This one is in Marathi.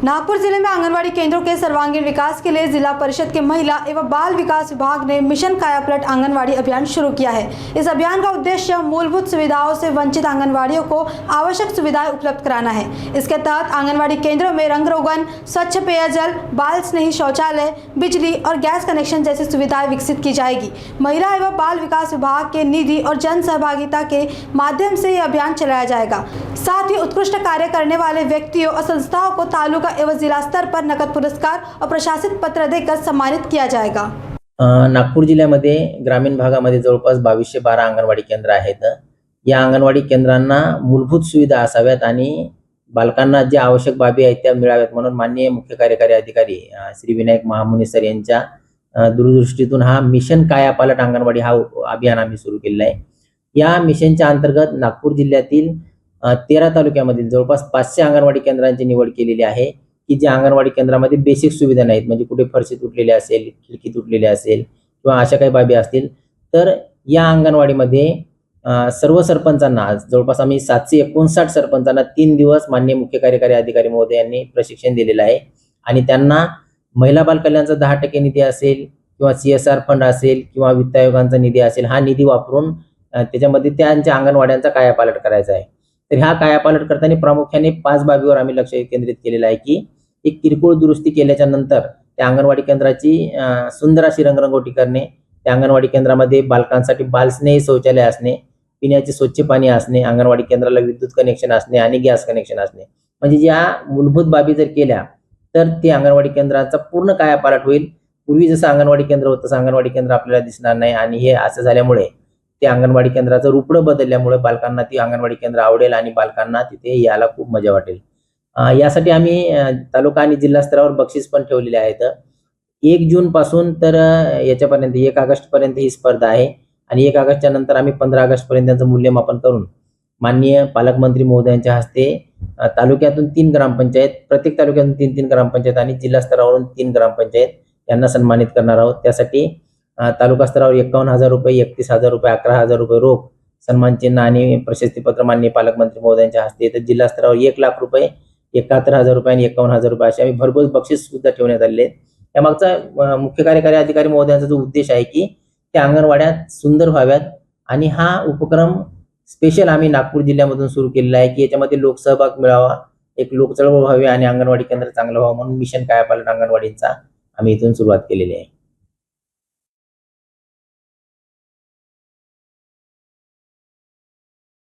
नागपुर जिले में आंगनवाड़ी केंद्रों के सर्वांगीण विकास के लिए जिला परिषद के महिला एवं बाल विकास विभाग ने मिशन कायापलट आंगनवाड़ी अभियान शुरू किया है। इस अभियान का उद्देश्य मूलभूत सुविधाओं से वंचित आंगनवाड़ियों को आवश्यक सुविधाएं उपलब्ध कराना है। इसके तहत आंगनवाड़ी केंद्रों में रंग रोगन, स्वच्छ पेयजल, बाल स्नेही शौचालय, बिजली और गैस कनेक्शन जैसी सुविधाएं विकसित की जाएगी। महिला एवं बाल विकास विभाग के निधि और जन सहभागिता के माध्यम से यह अभियान चलाया जाएगा। साथ ही उत्कृष्ट कार्य करने वाले व्यक्तियों और संस्थाओं को तालुका एवं जिला स्तर पर नकद पुरस्कार और प्रशासित पत्र देकर सम्मानित किया जाएगा। नागपूर जिल्ह्यामध्ये ग्रामीण भागामध्ये जवळपास 2212 अंगणवाडी केंद्र आहेत। या अंगणवाडी केंद्रांना मूलभूत सुविधा असाव्यात आणि बालकांना ज्या आवश्यक बाबी आहेत त्या मिळाव्यात म्हणून माननीय मुख्य कार्यकारी अधिकारी श्री विनायक महामुनी सर यांच्या दूरदृष्टीतून हा मिशन कायापालट अंगणवाडी हा अभियान आम्ही सुरू केलेला आहे। या मिशनच्या अंतर्गत नागपूर जिल्ह्यातील 13 तालुक्यामधील जवळपास 500 अंगणवाडी केंद्रांची निवड केलेली आहे की ज्या अंगणवाडी केंद्रामध्ये बेसिक सुविधा नाहीत, म्हणजे कुठे फरशी तुटलेली असेल, खिडकी तुटलेली असेल किंवा अशा काही बाबी असतील, तर या अंगणवाडीमध्ये सर्व सरपंचांना जवळपास आम्ही 759 सरपंचांना 3 दिवस माननीय मुख्य कार्यकारी अधिकारी महोदय यांनी प्रशिक्षण दिलेलं आहे आणि त्यांना महिला बाल कल्याणचा 10% निधी असेल किंवा CSR फंड असेल किंवा वित्त आयोगाचा निधी असेल, हा निधी वापरून त्याच्यामध्ये त्यांच्या अंगणवाड्यांचा कायापालट करायचा आहे। तर ह्या कायापालट करताना प्रामुख्याने 5 बाबीवर आम्ही लक्ष केंद्रित केलेलं आहे की एक किरकोळ दुरुस्ती केल्याच्या नंतर त्या अंगणवाडी केंद्राची सुंदर अशी रंगरंगोटी करणे, त्या अंगणवाडी केंद्रामध्ये बालकांसाठी बालस्नेही शौचालय असणे, पिण्याचे स्वच्छ पाणी असणे, अंगणवाडी केंद्राला विद्युत कनेक्शन असणे आणि गॅस कनेक्शन असणे, म्हणजे ज्या मूलभूत बाबी जर केल्या तर ते अंगणवाडी केंद्राचा पूर्ण कायापालट होईल। पूर्वी जसं अंगणवाडी केंद्र होतं तसं अंगणवाडी केंद्र आपल्याला दिसणार नाही आणि हे असं झाल्यामुळे ते अंगणवाडी केंद्राचं रूपडं बदलल्यामुळे बालकांना ती अंगणवाडी केंद्र आवडेल आणि बालकांना तिथे यायला खूप मजा वाटेल। यासाठी आम्ही तालुका आणि जिल्हा स्तरावर बक्षीस पण ठेवलेले आहेत। 1 जून पासून तर याच्यापर्यंत 1 ऑगस्ट पर्यंत ही स्पर्धा आहे आणि 1 ऑगस्टच्या नंतर आम्ही 15 ऑगस्ट पर्यंत त्यांचं मूल्यमापन करून माननीय पालकमंत्री महोदयांच्या हस्ते तालुक्यातून 3 ग्रामपंचायत, प्रत्येक तालुक्यातून 3 ग्रामपंचायत आणि जिल्हा स्तरावरून 3 ग्रामपंचायत यांना सन्मानित करणार आहोत। त्यासाठी तालुका स्तरावर 51,000 रुपये, 31,000 रुपये, 11,000 रुपये रोख, सन्मान चिन्ह आणि प्रशस्तीपत्र माननीय पालकमंत्री महोदयांच्या हस्ते, तर जिल्हा स्तरावर 1 लाख रुपये, 71,000 रुपये आणि 51,000 रुपये असे आम्ही भरघोस बक्षीस सुद्धा ठेवण्यात आलेले आहेत। त्यामागचा मुख्य कार्यकारी अधिकारी महोदयांचा जो उद्देश आहे की त्या अंगणवाड्यात सुंदर व्हाव्यात आणि हा उपक्रम स्पेशल आम्ही नागपूर जिल्ह्यामधून सुरू केलेला आहे की याच्यामध्ये लोकसहभाग मिळावा, एक लोकचळवळ व्हावी आणि अंगणवाडी केंद्र चांगलं व्हावं म्हणून मिशन कायापालट अंगणवाडीचा आम्ही इथून सुरुवात केलेली आहे।